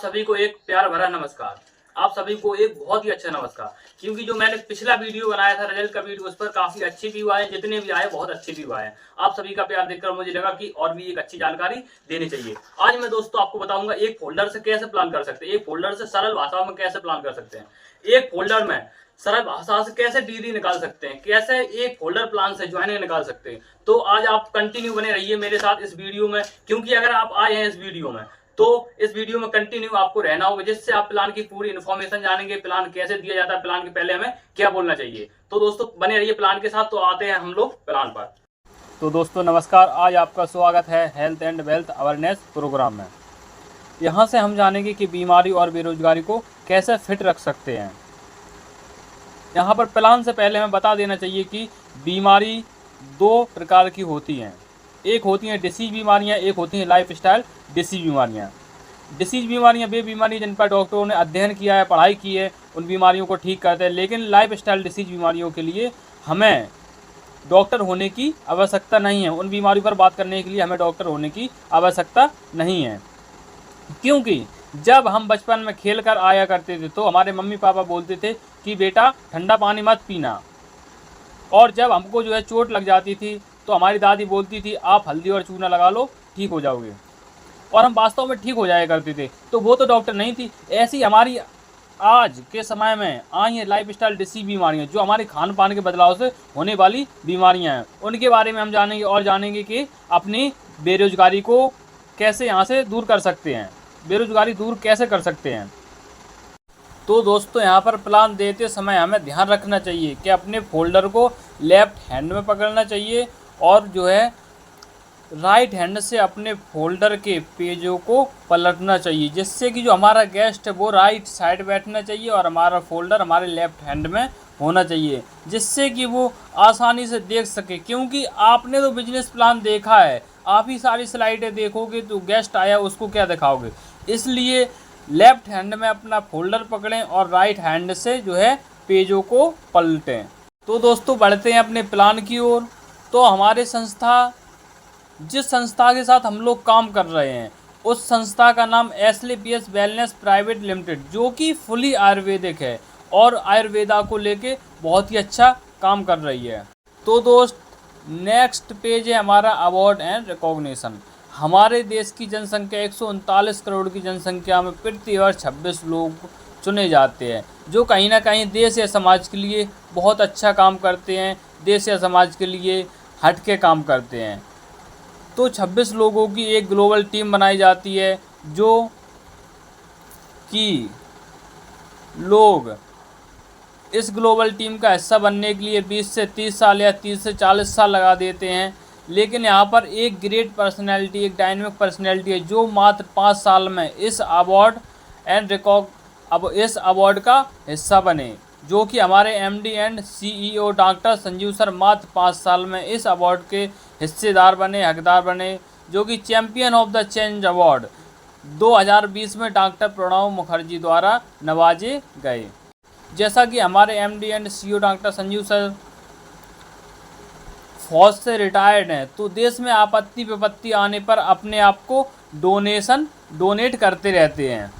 आप सभी को एक प्यार भरा नमस्कार। आप सभी को एक बहुत ही अच्छा नमस्कार, क्योंकि जो मैंने पिछला वीडियो बनाया था रिजल्ट का वीडियो, उस पर काफी अच्छे व्यू आए, जितने भी आए बहुत अच्छे व्यू आए। आप सभी का प्यार देखकर मुझे लगा कि और भी एक अच्छी जानकारी देनी चाहिए। आज मैं दोस्तों आपको बताऊंगा एक फोल्डर से कैसे प्लान कर सकते हैं, एक फोल्डर से सरल भाषा में कैसे प्लान कर सकते हैं, एक फोल्डर में सरल भाषा से कैसे डीडी निकाल सकते हैं, कैसे एक फोल्डर प्लान से ज्वाइनिंग निकाल सकते हैं। तो आज आप कंटिन्यू बने रहिए मेरे साथ इस वीडियो में, क्योंकि अगर आप आए हैं इस वीडियो में तो इस वीडियो में कंटिन्यू आपको रहना होगा, जिससे आप प्लान की पूरी इन्फॉर्मेशन जानेंगे, प्लान कैसे दिया जाता है, प्लान के पहले हमें क्या बोलना चाहिए। तो दोस्तों बने रहिए प्लान के साथ। तो आते हैं हम लोग प्लान पर। तो दोस्तों नमस्कार, आज आपका स्वागत है health and wealth awareness programme में। यहाँ से हम जानेंगे कि बीमारी और बेरोजगारी को कैसे फिट रख सकते हैं। यहाँ पर प्लान से पहले हमें बता देना चाहिए कि बीमारी दो प्रकार की होती हैं। एक होती हैं डिसीज बीमारियाँ, एक होती हैं लाइफस्टाइल डिसीज बीमारियाँ। डिसीज बीमारियाँ वे बीमारियाँ जिन पर डॉक्टरों ने अध्ययन किया है, पढ़ाई की है, उन बीमारियों को ठीक करते हैं। लेकिन लाइफस्टाइल डिसीज बीमारियों के लिए हमें डॉक्टर होने की आवश्यकता नहीं है। उन बीमारियों पर बात करने के लिए हमें डॉक्टर होने की आवश्यकता नहीं है, क्योंकि जब हम बचपन में खेल कर आया करते थे तो हमारे मम्मी पापा बोलते थे कि बेटा ठंडा पानी मत पीना, और जब हमको जो है चोट लग जाती थी तो हमारी दादी बोलती थी आप हल्दी और चूना लगा लो, ठीक हो जाओगे, और हम वास्तव में ठीक हो जाया करते थे। तो वो तो डॉक्टर नहीं थी। ऐसी हमारी आज के समय में आई हैं लाइफस्टाइल डिसीज बीमारियां, जो हमारे खान पान के बदलाव से होने वाली बीमारियां हैं। उनके बारे में हम जानेंगे और जानेंगे कि अपनी बेरोजगारी को कैसे यहाँ से दूर कर सकते हैं, बेरोजगारी दूर कैसे कर सकते हैं। तो दोस्तों यहाँ पर प्लान देते समय हमें ध्यान रखना चाहिए कि अपने फोल्डर को लेफ्ट हैंड में पकड़ना चाहिए और जो है राइट हैंड से अपने फोल्डर के पेजों को पलटना चाहिए, जिससे कि जो हमारा गेस्ट है वो राइट साइड बैठना चाहिए और हमारा फोल्डर हमारे लेफ्ट हैंड में होना चाहिए, जिससे कि वो आसानी से देख सके। क्योंकि आपने तो बिजनेस प्लान देखा है, आप ही सारी स्लाइडें देखोगे तो गेस्ट आया उसको क्या दिखाओगे। इसलिए लेफ्ट हैंड में अपना फोल्डर पकड़ें और राइट हैंड से जो है पेजों को पलटें। तो दोस्तों बढ़ते हैं अपने प्लान की ओर। तो हमारे जिस संस्था के साथ हम लोग काम कर रहे हैं उस संस्था का नाम एसलीपीएस वेलनेस प्राइवेट लिमिटेड, जो कि फुली आयुर्वेदिक है और आयुर्वेदा को लेके बहुत ही अच्छा काम कर रही है। तो दोस्त नेक्स्ट पेज है हमारा अवार्ड एंड रिकॉग्निशन। हमारे देश की जनसंख्या 139 करोड़ की जनसंख्या में प्रति वर्ष 26 लोग चुने जाते हैं, जो कहीं ना कहीं देश या समाज के लिए बहुत अच्छा काम करते हैं, देश या समाज के लिए हटके काम करते हैं। तो 26 लोगों की एक ग्लोबल टीम बनाई जाती है, जो कि लोग इस ग्लोबल टीम का हिस्सा बनने के लिए 20 से 30 साल या 30 से 40 साल लगा देते हैं। लेकिन यहाँ पर एक ग्रेट पर्सनैलिटी, एक डायनेमिक पर्सनैलिटी है, जो मात्र 5 साल में इस अवार्ड का हिस्सा बने, जो कि हमारे MD and CEO doctor Sanjeev sir मात्र 5 साल में इस अवार्ड के हिस्सेदार बने, हकदार बने, जो कि champion of the change award 2020 में डॉक्टर प्रणव मुखर्जी द्वारा नवाजे गए। जैसा कि हमारे MD and CEO doctor Sanjeev sir फौज से रिटायर्ड हैं, तो देश में आपत्ति विपत्ति आने पर अपने आप को डोनेट करते रहते हैं।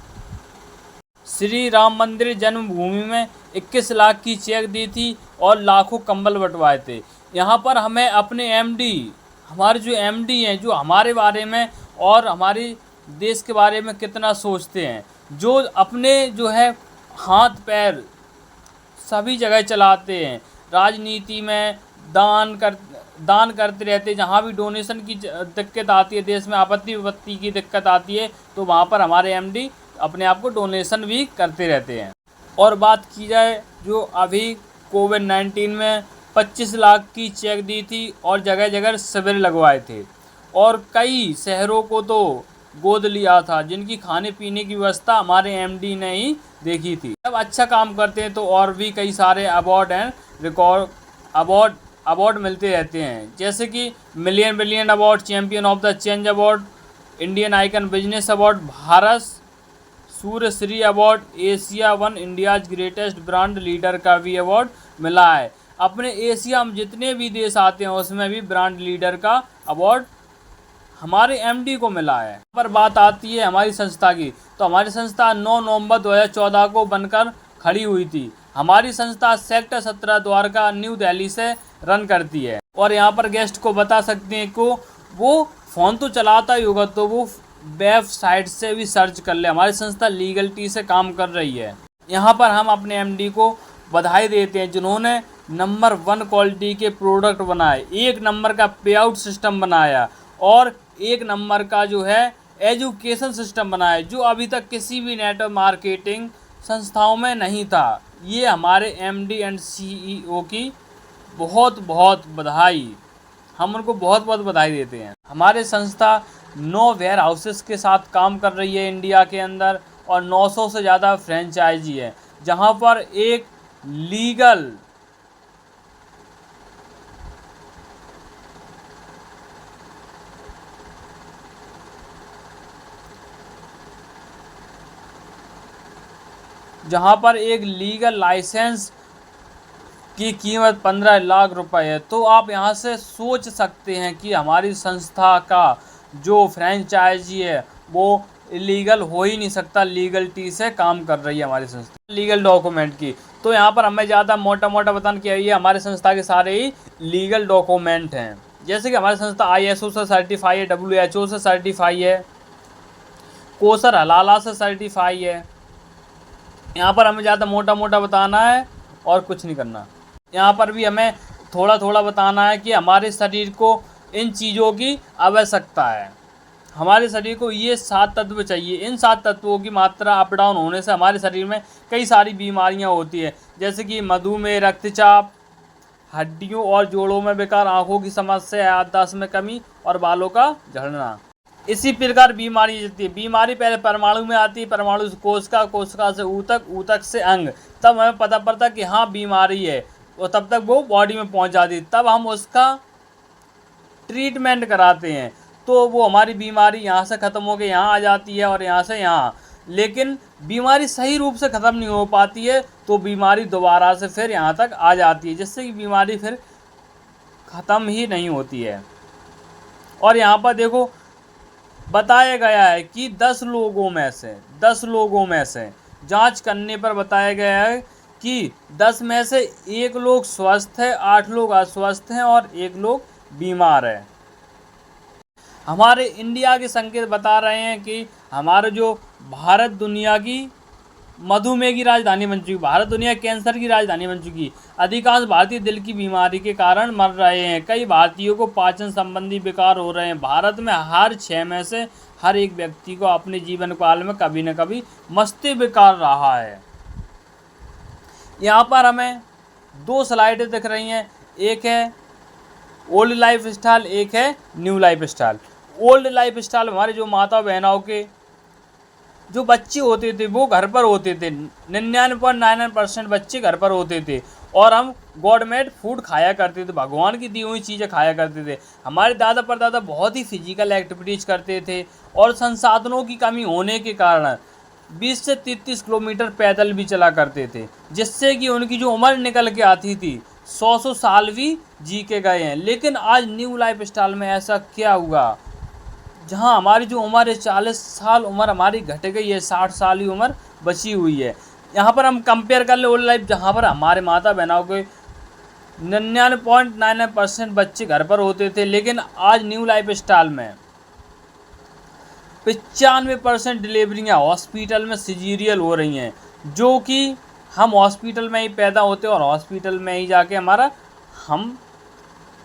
श्री राम मंदिर जन्मभूमि में 21 लाख की चेक दी थी और लाखों कंबल बंटवाए थे। यहाँ पर हमें अपने हमारे जो एमडी हैं, जो हमारे बारे में और हमारे देश के बारे में कितना सोचते हैं, जो अपने जो है हाथ पैर सभी जगह चलाते हैं, राजनीति में दान करते रहते हैं। जहाँ भी डोनेशन की दिक्कत आती है, देश में आपत्ति विपत्ति की दिक्कत आती है, तो वहाँ पर हमारे एमडी अपने आप को डोनेशन भी करते रहते हैं। और बात की जाए जो अभी कोविड-19 में 25 लाख की चेक दी थी और जगह जगह शिविर लगवाए थे, और कई शहरों को तो गोद लिया था, जिनकी खाने पीने की व्यवस्था हमारे एमडी ने ही देखी थी। जब अच्छा काम करते हैं तो और भी कई सारे अवार्ड मिलते रहते हैं, जैसे कि million award, champion of the change award, Indian icon business award, Bharat Surya Shri award, Asia one India's greatest brand leader का भी अवार्ड मिला है। अपने एशिया में जितने भी देश आते हैं उसमें भी ब्रांड लीडर का अवार्ड हमारे एमडी को मिला है। पर बात आती है हमारी संस्था की, तो हमारी संस्था 9 नवंबर 2014 को बनकर खड़ी हुई थी। हमारी संस्था सेक्टर 17 द्वारका न्यू दिल्ली से रन करती है। और यहाँ पर गेस्ट को बता सकते हैं को वो फ़ोन तो चलाता ही होगा, तो वो वेबसाइट से भी सर्च कर ले। हमारी संस्था लीगलिटी से काम कर रही है। यहाँ पर हम अपने एमडी को बधाई देते हैं जिन्होंने नंबर 1 क्वालिटी के प्रोडक्ट बनाए, 1 नंबर का पे आउट सिस्टम बनाया और 1 नंबर का जो है एजुकेशन सिस्टम बनाया, जो अभी तक किसी भी नेटवर्क मार्केटिंग संस्थाओं में नहीं था। ये हमारे एमडी एंड सीईओ की बहुत बहुत बधाई, हम उनको बहुत बहुत बधाई देते हैं। हमारे संस्था 9 वेयर हाउसेस के साथ काम कर रही है इंडिया के अंदर और 900 से ज़्यादा फ्रेंचाइजी है, जहां पर एक लीगल लाइसेंस की कीमत 15 लाख रुपए है। तो आप यहां से सोच सकते हैं कि हमारी संस्था का जो फ्रेंचाइजी है वो इलीगल हो ही नहीं सकता, लीगलिटी से काम कर रही है हमारी संस्था। लीगल डॉक्यूमेंट की तो यहाँ पर हमें ज़्यादा मोटा बताने की है, हमारे संस्था के सारे ही लीगल डॉक्यूमेंट हैं। जैसे कि हमारी संस्था ISO से सर्टिफाई है, WHO से सर्टिफाई है, कोसर हलाला से सर्टिफाई है। यहाँ पर हमें ज़्यादा मोटा बताना है और कुछ नहीं करना। यहाँ पर भी हमें थोड़ा बताना है कि हमारे शरीर को इन चीज़ों की आवश्यकता है। हमारे शरीर को ये 7 तत्व चाहिए। इन 7 तत्वों की मात्रा अप डाउन होने से हमारे शरीर में कई सारी बीमारियां होती है, जैसे कि मधुमेह, रक्तचाप, हड्डियों और जोड़ों में विकार, आँखों की समस्या, याददाश्त में कमी और बालों का झड़ना। इसी प्रकार बीमारी चलती है। बीमारी पहले परमाणु में आती है, परमाणु से कोशिका, कोशिका से ऊतक, ऊतक से अंग, तब हमें पता पड़ता कि हाँ बीमारी है और तब तक वो बॉडी में पहुंच जाती है। तब हम उसका ट्रीटमेंट कराते हैं तो वो हमारी बीमारी यहाँ से ख़त्म होकर यहाँ आ जाती है और यहाँ से यहाँ। लेकिन बीमारी सही रूप से ख़त्म नहीं हो पाती है तो बीमारी दोबारा से फिर यहाँ तक आ जाती है, जिससे कि बीमारी फिर ख़त्म ही नहीं होती है। और यहाँ पर देखो बताया गया है कि 10 लोगों में से जांच करने पर बताया गया है कि 10 में से 1 लोग स्वस्थ है, 8 लोग अस्वस्थ हैं और 1 लोग बीमार है। हमारे इंडिया के संकेत बता रहे हैं कि हमारा जो भारत दुनिया की मधुमेह की राजधानी बन चुकी, भारत दुनिया कैंसर की राजधानी बन चुकी। अधिकांश भारतीय दिल की बीमारी के कारण मर रहे हैं। कई भारतीयों को पाचन संबंधी विकार हो रहे हैं। भारत में हर 6 में से हर एक व्यक्ति को अपने जीवन काल में कभी न कभी मस्तिष्क विकार रहा है। यहाँ पर हमें 2 स्लाइडें दिख रही हैं, एक है ओल्ड लाइफ स्टाइल, एक है new life style. Old life style हमारे जो माता बहनों के जो बच्चे होते थे वो घर पर होते थे, 99.99% बच्चे घर पर होते थे और हम गॉडमेड फूड खाया करते थे, भगवान की दी हुई चीज़ें खाया करते थे। हमारे दादा परदादा बहुत ही फिजिकल एक्टिविटीज़ करते थे और संसाधनों की कमी होने के कारण 20 से 33 किलोमीटर पैदल भी चला करते थे, जिससे कि उनकी जो उम्र निकल के आती थी 100 साल भी जी के गए हैं। लेकिन आज न्यू लाइफ स्टाइल में ऐसा क्या हुआ, जहां हमारी जो उम्र है 40 साल उम्र हमारी घट गई है, 60 साल ही उम्र बची हुई है। यहाँ पर हम कंपेयर कर ले ओल्ड लाइफ, जहाँ पर हमारे माता बहनों के 99.99% बच्चे घर पर होते थे, लेकिन आज न्यू लाइफ स्टाइल में 95% डिलीवरियाँ हॉस्पिटल में सिजेरियल हो रही हैं, जो कि हम हॉस्पिटल में ही पैदा होते हैं और हॉस्पिटल में ही जाके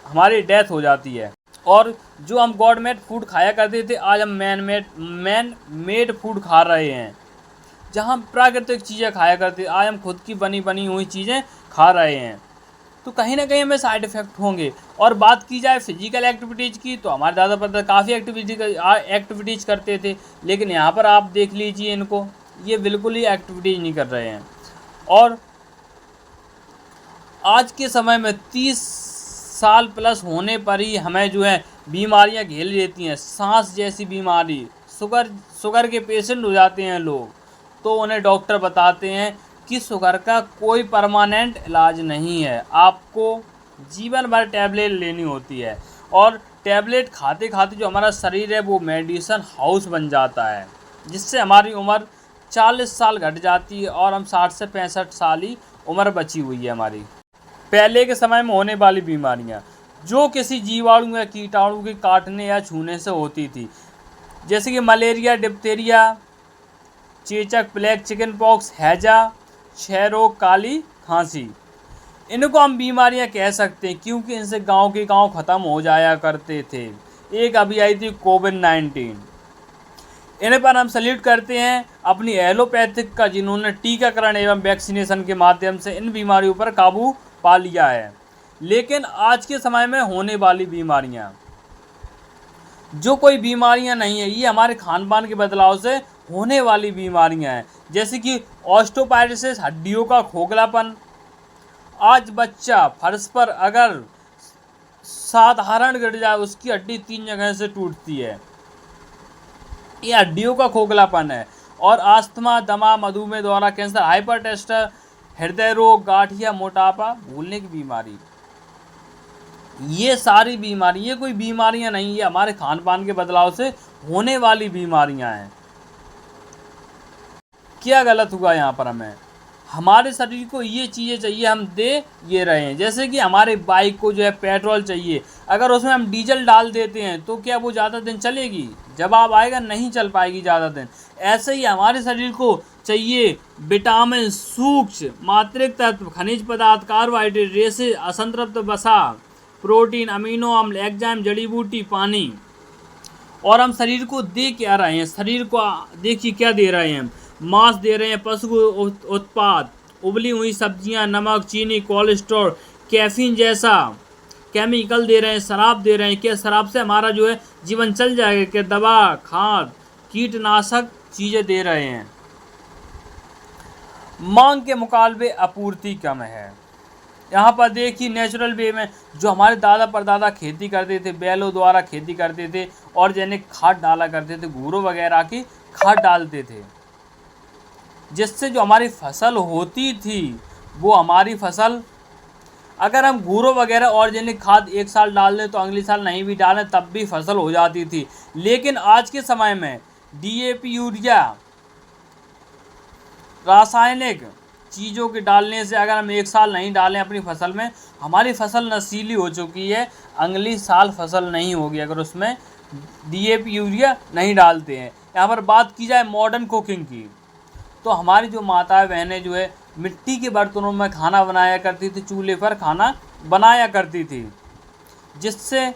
हमारी डेथ हो जाती है। और जो हम गॉडमेड फूड खाया करते थे आज हम मैन मेड फूड खा रहे हैं। जहाँ हम प्राकृतिक चीज़ें खाया करते आज हम खुद की बनी हुई चीज़ें खा रहे हैं, तो कहीं ना कहीं हमें साइड इफ़ेक्ट होंगे। और बात की जाए फिजिकल एक्टिविटीज़ की तो हमारे दादा परदादा काफ़ी एक्टिविटीज़ करते थे, लेकिन यहाँ पर आप देख लीजिए इनको, ये बिल्कुल ही एक्टिविटीज़ नहीं कर रहे हैं। और आज के समय में 30 साल प्लस होने पर ही हमें जो है बीमारियां घेर लेती हैं, सांस जैसी बीमारी, शुगर के पेशेंट हो जाते हैं लोग, तो उन्हें डॉक्टर बताते हैं कि शुगर का कोई परमानेंट इलाज नहीं है, आपको जीवन भर टैबलेट लेनी होती है। और टैबलेट खाते खाते जो हमारा शरीर है वो मेडिसिन हाउस बन जाता है, जिससे हमारी उम्र 40 साल घट जाती है और हम 60 से 65 साल ही उम्र बची हुई है हमारी। पहले के समय में होने वाली बीमारियां जो किसी जीवाणु या कीटाणु के काटने या छूने से होती थी, जैसे कि मलेरिया, डिप्थीरिया, चेचक, प्लेग, चिकन पॉक्स, हैजा, क्षय रोग, काली खांसी, इनको हम बीमारियां कह सकते हैं क्योंकि इनसे गांव के गांव ख़त्म हो जाया करते थे। एक अभी आई थी कोविड-19, इन्हें पर हम सल्यूट करते हैं अपनी एलोपैथिक का, जिन्होंने टीकाकरण एवं वैक्सीनेशन के माध्यम से इन बीमारियों पर काबू पा लिया है। लेकिन आज के समय में होने वाली बीमारियां, जो कोई बीमारियां नहीं है, ये हमारे खान पान के बदलाव से होने वाली बीमारियां हैं, जैसे कि ऑस्टियोपोरोसिस, हड्डियों का खोखलापन। आज बच्चा फर्श पर अगर साधारण गिर जाए उसकी हड्डी 3 जगह से टूटती है, ये हड्डियों का खोखलापन है। और अस्थमा, दमा, मधुमेह, द्वारा कैंसर, हाइपरटेंशन, हृदय रोग, गांठिया, मोटापा, भूलने की बीमारी, ये सारी बीमारी, ये कोई बीमारियां नहीं, ये हमारे खान पान के बदलाव से होने वाली बीमारियां हैं। क्या गलत हुआ यहाँ पर? हमारे शरीर को ये चीज़ें चाहिए, हम दे ये रहे हैं। जैसे कि हमारे बाइक को जो है पेट्रोल चाहिए, अगर उसमें हम डीजल डाल देते हैं तो क्या वो ज़्यादा दिन चलेगी? जवाब आएगा नहीं चल पाएगी ज़्यादा दिन। ऐसे ही हमारे शरीर को चाहिए विटामिन, सूक्ष्म मात्रिक तत्व, खनिज पदार्थ, कार्बोहाइड्रेट, रेशे, असंतृप्त वसा, प्रोटीन, अमीनो अम्ल, एंजाइम, जड़ी बूटी, पानी। और हम शरीर को दे क्या रहे हैं? शरीर को देखिए क्या दे रहे हैं हम, मांस दे रहे हैं, पशु उत्पाद, उबली हुई सब्जियां, नमक, चीनी, कोलेस्ट्रॉल, कैफीन जैसा केमिकल दे रहे हैं, शराब दे रहे हैं। क्या शराब से हमारा जो है जीवन चल जाएगा? क्या दवा, खाद, कीटनाशक चीज़ें दे रहे हैं। मांग के मुकाबले आपूर्ति कम है। यहाँ पर देखिए नेचुरल वे में जो हमारे दादा परदादा खेती करते थे, बैलों द्वारा खेती करते थे, ऑर्गेनिक खाद डाला करते थे, घूरों वगैरह की खाद डालते थे, जिससे जो हमारी फसल होती थी वो हमारी फसल, अगर हम घूरों वगैरह ऑर्गेनिक खाद एक साल डाल दें तो अगले साल नहीं भी डालें तब भी फसल हो जाती थी। लेकिन आज के समय में डीएपी, यूरिया, रासायनिक चीज़ों के डालने से अगर हम एक साल नहीं डालें अपनी फसल में, हमारी फसल नशीली हो चुकी है, अगली साल फसल नहीं होगी अगर उसमें डीएपी, यूरिया नहीं डालते हैं। यहाँ पर बात की जाए मॉडर्न कुकिंग की, तो हमारी जो माताएं बहनें जो है मिट्टी के बर्तनों में खाना बनाया करती थी, चूल्हे पर खाना बनाया करती थी, जिससे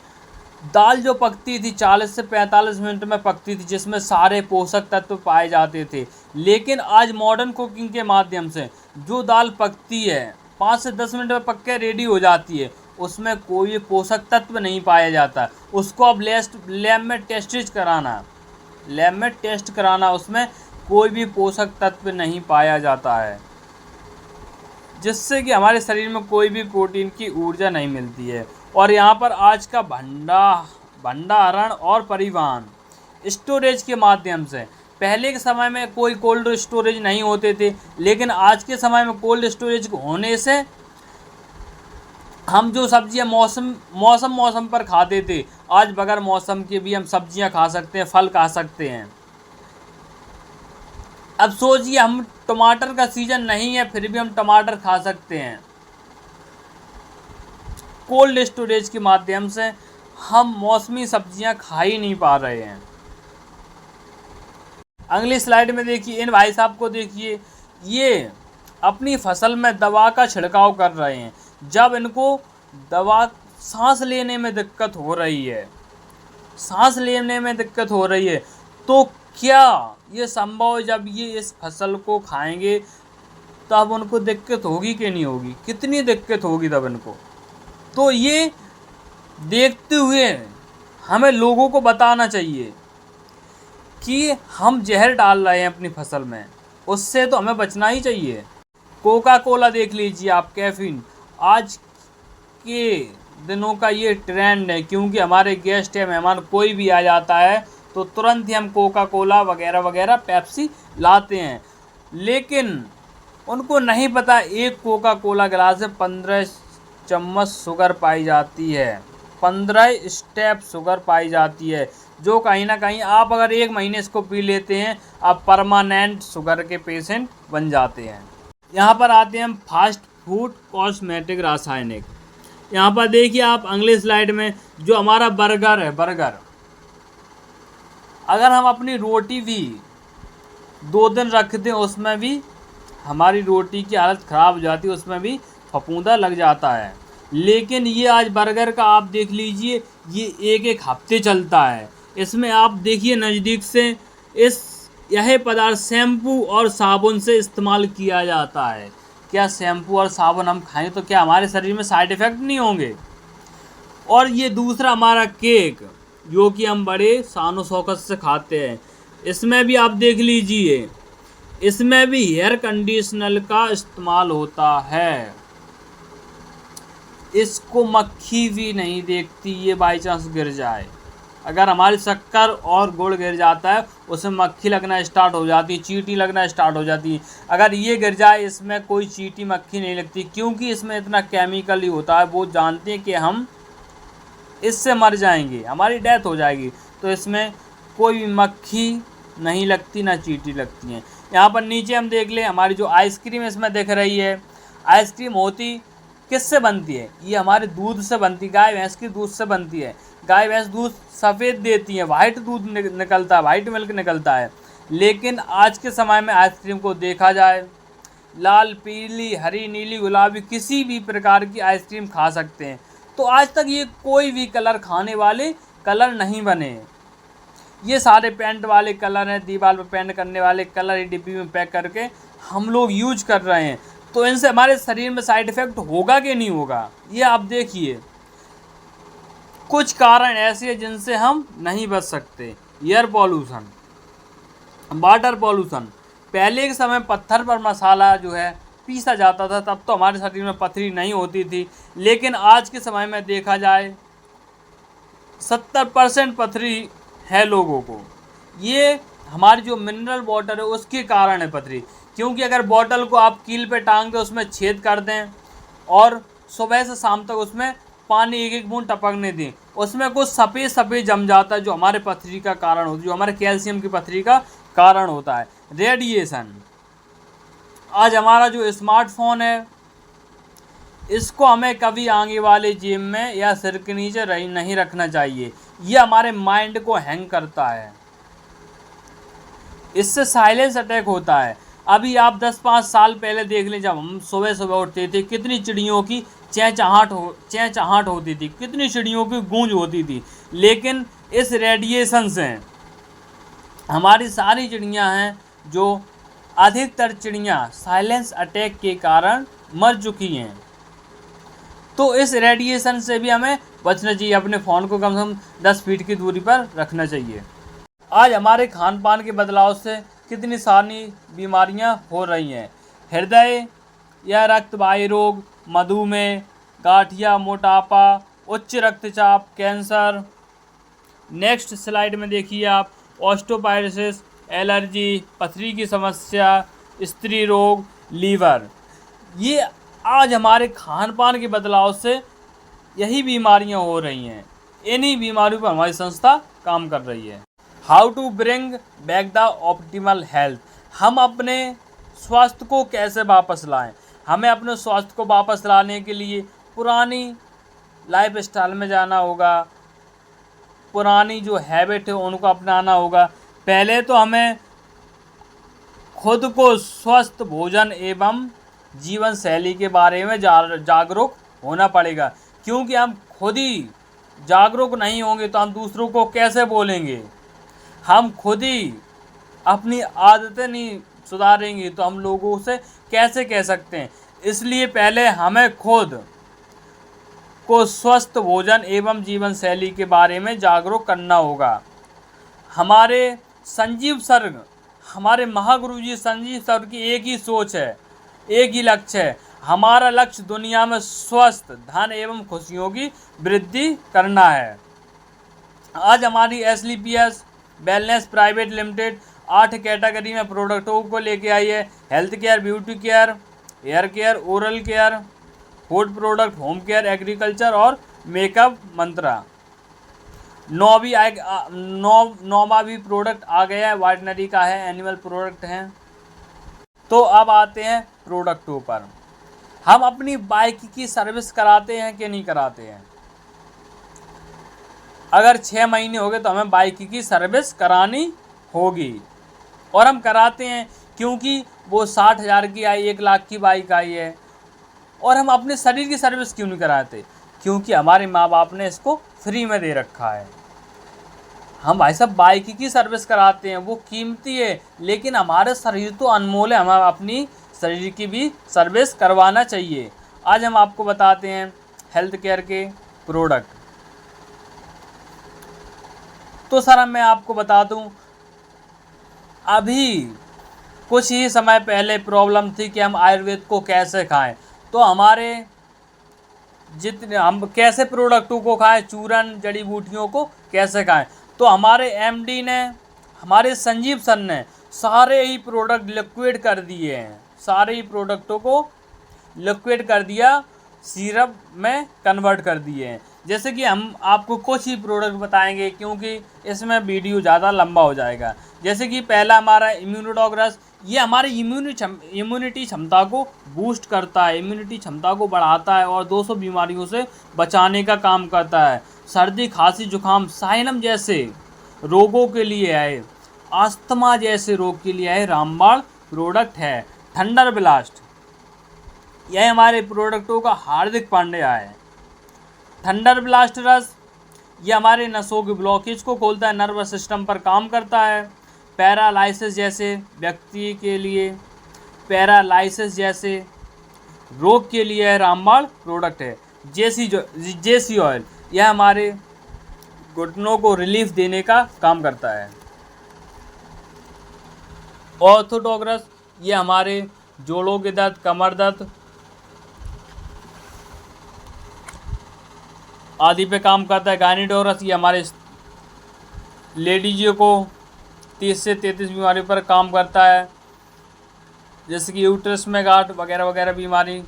दाल जो पकती थी 40 से 45 मिनट में पकती थी, जिसमें सारे पोषक तत्व पाए जाते थे। लेकिन आज मॉडर्न कुकिंग के माध्यम से जो दाल पकती है 5 से 10 मिनट में पक के रेडी हो जाती है, उसमें कोई पोषक तत्व नहीं पाया जाता। उसको अब लैब में टेस्ट कराना, उसमें कोई भी पोषक तत्व नहीं पाया जाता है, जिससे कि हमारे शरीर में कोई भी प्रोटीन की ऊर्जा नहीं मिलती है। और यहाँ पर आज का भंडारण और परिवहन, स्टोरेज के माध्यम से, पहले के समय में कोई कोल्ड स्टोरेज नहीं होते थे, लेकिन आज के समय में कोल्ड स्टोरेज होने से हम जो सब्जियां मौसम पर खाते थे, आज बगैर मौसम के भी हम सब्जियां खा सकते हैं, फल खा सकते हैं। अब सोचिए, हम टमाटर का सीजन नहीं है फिर भी हम टमाटर खा सकते हैं। कोल्ड स्टोरेज के माध्यम से हम मौसमी सब्जियां खा ही नहीं पा रहे हैं। अगली स्लाइड में देखिए, इन भाई साहब को देखिए, ये अपनी फसल में दवा का छिड़काव कर रहे हैं। जब इनको सांस लेने में दिक्कत हो रही है, तो क्या ये संभव है जब ये इस फसल को खाएंगे तब उनको दिक्कत होगी कि नहीं होगी? कितनी दिक्कत होगी तब इनको। तो ये देखते हुए हमें लोगों को बताना चाहिए कि हम जहर डाल रहे हैं अपनी फसल में, उससे तो हमें बचना ही चाहिए। कोका कोला देख लीजिए आप, कैफीन, आज के दिनों का ये ट्रेंड है, क्योंकि हमारे गेस्ट या मेहमान कोई भी आ जाता है तो तुरंत ही हम कोका कोला वगैरह वगैरह, पेप्सी लाते हैं। लेकिन उनको नहीं पता एक कोका कोला गिलास में 15 चम्मच शुगर पाई जाती है, 15 स्टेप शुगर पाई जाती है, जो कहीं ना कहीं आप अगर 1 महीने इसको पी लेते हैं आप परमानेंट शुगर के पेशेंट बन जाते हैं। यहाँ पर आते हैं हम फास्ट फूड कॉस्मेटिक रासायनिक। यहाँ पर देखिए आप अगली स्लाइड में जो हमारा बर्गर है, बर्गर अगर हम अपनी रोटी भी 2 दिन रख दें उसमें भी हमारी रोटी की हालत ख़राब हो जाती है, उसमें भी फफूंदा लग जाता है। लेकिन ये आज बर्गर का आप देख लीजिए, ये 1-1 हफ्ते चलता है। इसमें आप देखिए नज़दीक से, यह पदार्थ शैम्पू और साबुन से इस्तेमाल किया जाता है। क्या शैम्पू और साबुन हम खाएं तो क्या हमारे शरीर में साइड इफ़ेक्ट नहीं होंगे? और ये दूसरा हमारा केक, जो कि हम बड़े शानो शौकत से खाते हैं, इसमें भी आप देख लीजिए, इसमें भी हेयर कंडीशनर का इस्तेमाल होता है। इसको मक्खी भी नहीं देखती, ये बाई चांस गिर जाए, अगर हमारी शक्कर और गुड़ गिर जाता है उसमें मक्खी लगना स्टार्ट हो जाती है, चींटी लगना स्टार्ट हो जाती है। अगर ये गिर जाए इसमें कोई चींटी मक्खी नहीं लगती, क्योंकि इसमें इतना केमिकल ही होता है। वो जानते हैं कि हम इससे मर जाएंगे, हमारी डेथ हो जाएगी, तो इसमें कोई भी मक्खी नहीं लगती, ना चींटी लगती हैं। यहाँ पर नीचे हम देख लें, हमारी जो आइसक्रीम इसमें दिख रही है, आइसक्रीम होती किससे बनती है? ये हमारे दूध से बनती, गाय भैंस की दूध से बनती है। गाय भैंस दूध सफ़ेद देती है, वाइट दूध निकलता है, वाइट मिल्क निकलता है। लेकिन आज के समय में आइसक्रीम को देखा जाए, लाल, पीली, हरी, नीली, गुलाबी किसी भी प्रकार की आइसक्रीम खा सकते हैं। तो आज तक ये कोई भी कलर खाने वाले कलर नहीं बने। ये सारे पेंट वाले कलर हैं, दीवार पर पेंट करने वाले कलर, ये डिब्बी में पैक करके हम लोग यूज कर रहे हैं। तो इनसे हमारे शरीर में साइड इफ़ेक्ट होगा कि नहीं होगा, ये आप देखिए। कुछ कारण ऐसे हैं जिनसे हम नहीं बच सकते। Air pollution, water pollution. पहले के समय पत्थर पर मसाला जो है पीसा जाता था, तब तो हमारे शरीर में पथरी नहीं होती थी। लेकिन आज के समय में देखा जाए 70% पथरी है लोगों को। ये हमारी जो मिनरल वाटर है उसके कारण है पथरी, क्योंकि अगर बॉटल को आप कील पे टांग के उसमें छेद कर दें और सुबह से शाम तक उसमें पानी 1-1 बूंद टपकने दें, उसमें कुछ सफ़ेद सफ़ेद जम जाता है, जो हमारे पथरी का कारण होता है, जो हमारे कैल्शियम की पथरी का कारण होता है। रेडिएशन, आज हमारा जो स्मार्टफोन है इसको हमें कभी आगे वाले जेब में या सिर के नीचे नहीं रखना चाहिए। ये हमारे माइंड को हैंग करता है, इससे साइलेंस अटैक होता है। अभी आप 10-5 साल पहले देख लें, जब हम सुबह सुबह उठते थे कितनी चिड़ियों की चहचहाट होती थी, कितनी चिड़ियों की गूंज होती थी। लेकिन इस रेडिएशन से हमारी सारी चिड़ियां हैं, जो अधिकतर चिड़ियां साइलेंस अटैक के कारण मर चुकी हैं। तो इस रेडिएशन से भी हमें बचना चाहिए, अपने फ़ोन को कम से कम 10 फीट की दूरी पर रखना चाहिए। आज हमारे खान पान के बदलाव से कितनी सारी बीमारियां हो रही हैं। हृदय या रक्तवाहिनी रोग, मधुमेह, गांठिया, मोटापा, उच्च रक्तचाप, कैंसर। नेक्स्ट स्लाइड में देखिए आप, ऑस्टियोपोरोसिस, एलर्जी, पथरी की समस्या, स्त्री रोग, लीवर। ये आज हमारे खान पान के बदलाव से यही बीमारियां हो रही हैं। इन्हीं बीमारियों पर हमारी संस्था काम कर रही है। How to bring back the optimal health. हम अपने स्वास्थ्य को कैसे वापस लाएं? हमें अपने स्वास्थ्य को वापस लाने के लिए पुरानी लाइफ स्टाइल में जाना होगा, पुरानी जो हैबिट है उनको अपनाना होगा। पहले तो हमें खुद को स्वस्थ भोजन एवं जीवन शैली के बारे में जागरूक होना पड़ेगा, क्योंकि हम खुद ही जागरूक नहीं होंगे तो हम दूसरों को कैसे बोलेंगे। हम खुद ही अपनी आदतें नहीं सुधारेंगे तो हम लोगों से कैसे कह सकते हैं। इसलिए पहले हमें खुद को स्वस्थ भोजन एवं जीवन शैली के बारे में जागरूक करना होगा। हमारे संजीव सर, हमारे महागुरुजी संजीव सर की एक ही सोच है, एक ही लक्ष्य है। हमारा लक्ष्य दुनिया में स्वस्थ, धन एवं खुशियों की वृद्धि करना है। आज हमारी SLPS wellness private limited 8 category में प्रोडक्टों को लेके आई है। Health care, beauty care, hair care, oral care, food product, home care, agriculture और मेकअप मंत्रा। नौवा भी प्रोडक्ट आ गया है, वाइटनरी का है, एनिमल प्रोडक्ट है। तो अब आते हैं प्रोडक्टों पर। हम अपनी बाइक की सर्विस कराते हैं कि नहीं कराते हैं? अगर 6 महीने हो गए तो हमें बाइक की सर्विस करानी होगी, और हम कराते हैं क्योंकि वो 60,000 की आई, 1 लाख की बाइक आई है। और हम अपने शरीर की सर्विस क्यों नहीं कराते? क्योंकि हमारे माँ बाप ने इसको फ्री में दे रखा है। हम भाई साहब बाइक की सर्विस कराते हैं, वो कीमती है, लेकिन हमारे शरीर तो अनमोल है, हमें अपनी शरीर की भी सर्विस करवाना चाहिए। आज हम आपको बताते हैं हेल्थ केयर के प्रोडक्ट। तो सर मैं आपको बता दूं, अभी कुछ ही समय पहले प्रॉब्लम थी कि हम आयुर्वेद को कैसे खाएं। तो हमारे जितने हम कैसे प्रोडक्टों को खाएं, चूरन जड़ी बूटियों को कैसे खाएं, तो हमारे एमडी ने, हमारे संजीव सर ने सारे ही प्रोडक्ट लिक्विड कर दिए हैं, सारे ही प्रोडक्टों को लिक्विड कर दिया, सिरप में कन्वर्ट कर दिए हैं। जैसे कि हम आपको कुछ ही प्रोडक्ट बताएंगे क्योंकि इसमें वीडियो ज़्यादा लंबा हो जाएगा। जैसे कि पहला हमारा इम्यूनोडॉग्रस, ये हमारी इम्यूनिटी क्षमता को बूस्ट करता है, इम्यूनिटी क्षमता को बढ़ाता है और 200 बीमारियों से बचाने का काम करता है। सर्दी खांसी जुकाम साइनम जैसे रोगों के लिए है, अस्थमा जैसे रोग के लिए है रामबाण प्रोडक्ट है। थंडर ब्लास्ट, यह हमारे प्रोडक्टों का हार्दिक पांड्या है। थंडर ब्लास्ट रस, ये हमारे नसों के ब्लॉकेज को खोलता है, नर्वस सिस्टम पर काम करता है। पैरालाइसिस जैसे व्यक्ति के लिए, पैरालाइसिस जैसे रोग के लिए रामबाण प्रोडक्ट है। जेसी ऑयल, यह हमारे घुटनों को रिलीफ देने का काम करता है। ऑर्थोडॉग्रस, ये हमारे जोड़ों के दर्द, कमर दर्द आदि पे काम करता है। गायनीडोरस, ये हमारे लेडीजों को 30 से 33 बीमारियों पर काम करता है, जैसे कि यूट्रस में गांठ वगैरह वगैरह बीमारी।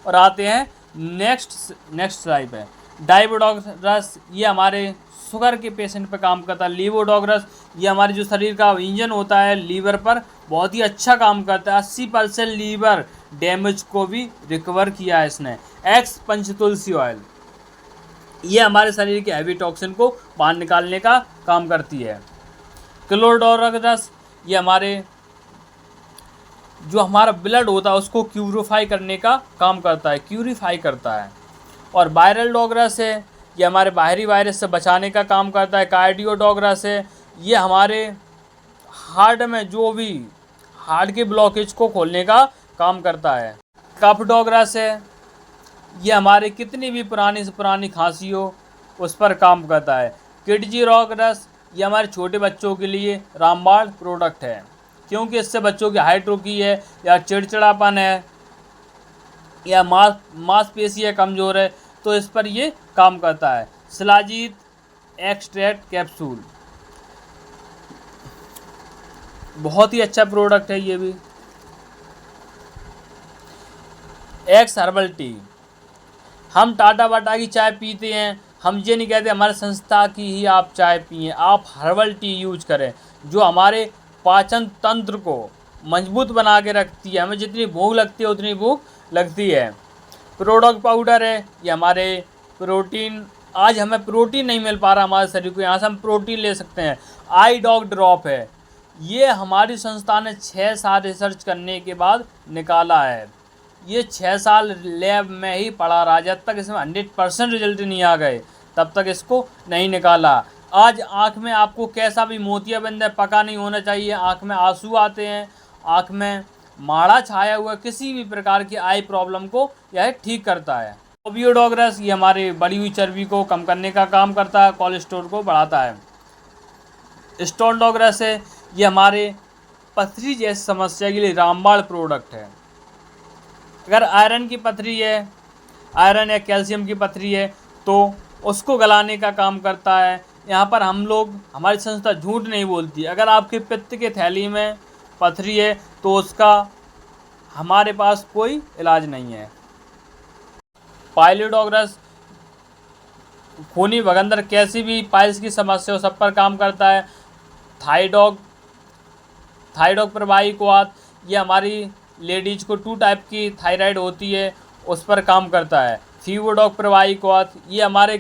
और आते हैं नेक्स्ट टाइप है डाइबोडॉग्रस, ये हमारे शुगर के पेशेंट पे काम करता है। लीवोडॉग्रस, ये हमारे जो शरीर का इंजन होता है लीवर पर बहुत ही अच्छा काम करता है। 80% लीवर डैमेज को भी रिकवर किया है इसने। एक्स पंचतुलसी ऑयल, ये हमारे शरीर के हैवी टॉक्सिन को बाहर निकालने का काम करती है। क्लोरोडोरस, ये हमारे जो हमारा ब्लड होता है उसको प्यूरिफाई करने का काम करता है, प्यूरिफाई करता है। और वायरल डॉग्रस है, ये हमारे बाहरी वायरस से बचाने का काम करता है। कार्डियोडॉग्रस है, ये हमारे हार्ट में जो भी हार्ट के ब्लॉकेज को खोलने का काम करता है। कफ डॉग्रस है, ये हमारे कितनी भी पुरानी से पुरानी खांसी हो उस पर काम करता है। किडजी डॉग्रस, ये हमारे छोटे बच्चों के लिए रामबाण प्रोडक्ट है, क्योंकि इससे बच्चों की हाइट रुकी है, या चिड़चिड़ापन है, या मांसपेशी है कमज़ोर है, तो इस पर ये काम करता है। शिलाजीत एक्सट्रैक्ट कैप्सूल, बहुत ही अच्छा प्रोडक्ट है ये भी। एक्स हर्बल टी, हम टाटा बाटा की चाय पीते हैं, हम ये नहीं कहते हमारे संस्था की ही आप चाय पिए, आप हर्बल टी यूज करें जो हमारे पाचन तंत्र को मजबूत बना के रखती है। हमें जितनी भूख लगती है उतनी भूख लगती है। प्रोडक्ट पाउडर है, ये हमारे प्रोटीन, आज हमें प्रोटीन नहीं मिल पा रहा हमारे शरीर को, यहाँ से हम प्रोटीन ले सकते हैं। आई डॉग ड्रॉप है, ये हमारी संस्था ने 6 साल रिसर्च करने के बाद निकाला है। ये 6 साल लैब में ही पड़ा रहा, जब तक इसमें 100% रिजल्ट नहीं आ गए तब तक इसको नहीं निकाला। आज आँख में आपको कैसा भी मोतियाबिंद है पका नहीं होना चाहिए, आँख में आंसू आते हैं, आँख में माड़ा छाया हुआ, किसी भी प्रकार की आई प्रॉब्लम को यह ठीक करता है। ओबियोडॉग्रस, ये हमारे बढ़ी हुई चर्बी को कम करने का काम करता है, कोलेस्ट्रॉल को बढ़ाता है। स्टोनडॉग्रस है, ये हमारे पथरी जैसी समस्या के लिए रामबाण प्रोडक्ट है। अगर आयरन की पथरी है, आयरन या कैल्शियम की पथरी है, तो उसको गलाने का काम करता है। यहाँ पर हम लोग, हमारी संस्था झूठ नहीं बोलती। अगर आपके पित्त के थैली में पथरी है तो उसका हमारे पास कोई इलाज नहीं है। पाइलोडॉग्रस, खूनी भगंदर, कैसी भी पाइल्स की समस्या हो सब पर काम करता है। थाइडॉग प्रवाही क्वाथ, ये हमारी लेडीज को 2 टाइप की थायराइड होती है उस पर काम करता है। फीवरडॉग प्रवाही क्वाथ, ये हमारे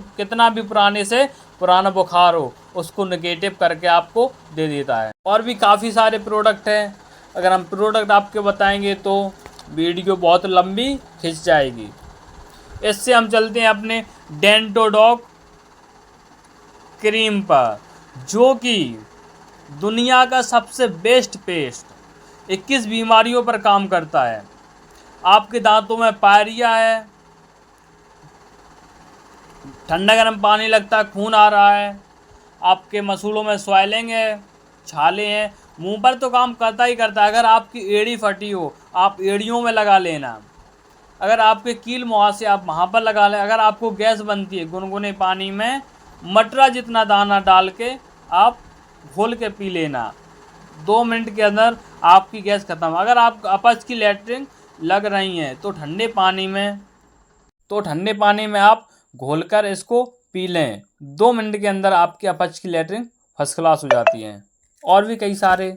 कितना भी पुराने से पुराना बुखार हो उसको नेगेटिव करके आपको दे देता है। और भी काफ़ी सारे प्रोडक्ट हैं, अगर हम प्रोडक्ट आपके बताएंगे तो वीडियो बहुत लंबी खिंच जाएगी। इससे हम चलते हैं अपने डेंटोडॉग क्रीम पर, जो कि दुनिया का सबसे बेस्ट पेस्ट 21 बीमारियों पर काम करता है। आपके दांतों में पायरिया है, ठंडा गर्म पानी लगता है, खून आ रहा है, आपके मसूड़ों में स्वेलिंग है, छाले हैं, मुंह पर तो काम करता ही करता है। अगर आपकी एड़ी फटी हो आप एड़ियों में लगा लेना, अगर आपके कील मुहासे आप वहाँ पर लगा लें। अगर आपको गैस बनती है, गुनगुने पानी में मटरा जितना दाना डाल के आप घोल के पी लेना, 2 मिनट के अंदर आपकी गैस खत्म। अगर आप अपच की लैट्रिन लग रही हैं तो ठंडे पानी में आप घोलकर इसको पी लें, 2 मिनट के अंदर आपकी अपच की लैट्रिन फर्स्ट क्लास हो जाती है। और भी कई सारे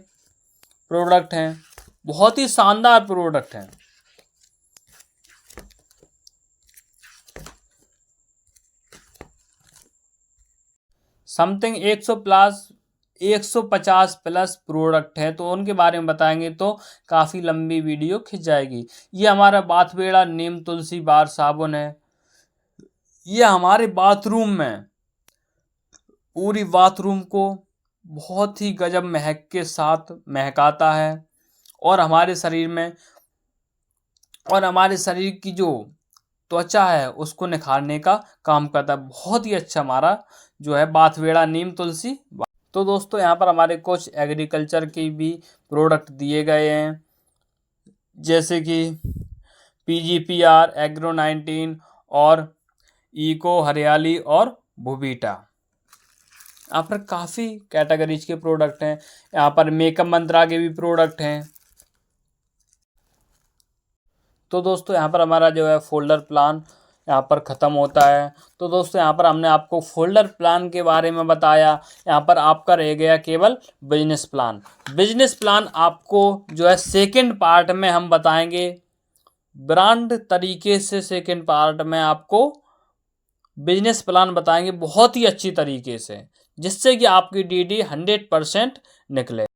प्रोडक्ट हैं, बहुत ही शानदार प्रोडक्ट हैं। समथिंग 150 प्लस प्रोडक्ट है, तो उनके बारे में बताएंगे तो काफ़ी लंबी वीडियो खिंच जाएगी। ये हमारा बाथवेड़ा नीम तुलसी बार साबुन है, ये हमारे बाथरूम में पूरी बाथरूम को बहुत ही गजब महक के साथ महकाता है और हमारे शरीर की जो त्वचा है उसको निखारने का काम करता है। बहुत ही अच्छा हमारा जो है बाथवेड़ा नीम तुलसी। तो दोस्तों यहाँ पर हमारे कुछ एग्रीकल्चर की भी प्रोडक्ट दिए गए हैं, जैसे कि PGPR, एग्रो 19 और इको हरियाली और भूबीटा। यहाँ पर काफ़ी कैटेगरीज के प्रोडक्ट हैं। यहाँ पर मेकअप मंत्रा के भी प्रोडक्ट हैं। तो दोस्तों यहाँ पर हमारा जो है फोल्डर प्लान यहाँ पर ख़त्म होता है। तो दोस्तों यहाँ पर हमने आपको फोल्डर प्लान के बारे में बताया। यहाँ पर आपका रह गया केवल बिजनेस प्लान आपको जो है सेकंड पार्ट में हम बताएंगे, ब्रांड तरीके से सेकंड पार्ट में आपको बिजनेस प्लान बताएंगे बहुत ही अच्छी तरीके से, जिससे कि आपकी DD 100% निकले।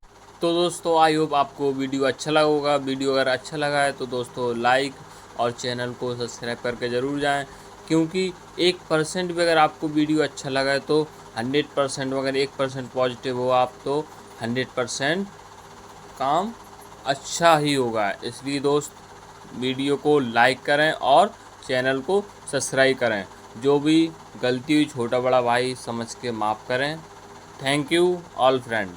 तो दोस्तों आई होप आपको वीडियो अच्छा लगा होगा। वीडियो अगर अच्छा लगा है तो दोस्तों लाइक और चैनल को सब्सक्राइब करके ज़रूर जाएं, क्योंकि 1% भी अगर आपको वीडियो अच्छा लगा है तो 100%, अगर 1% पॉजिटिव हो आप तो 100% काम अच्छा ही होगा। इसलिए दोस्त वीडियो को लाइक करें और चैनल को सब्सक्राइब करें। जो भी गलती हुई छोटा बड़ा भाई समझ के माफ़ करें। Thank you all friend.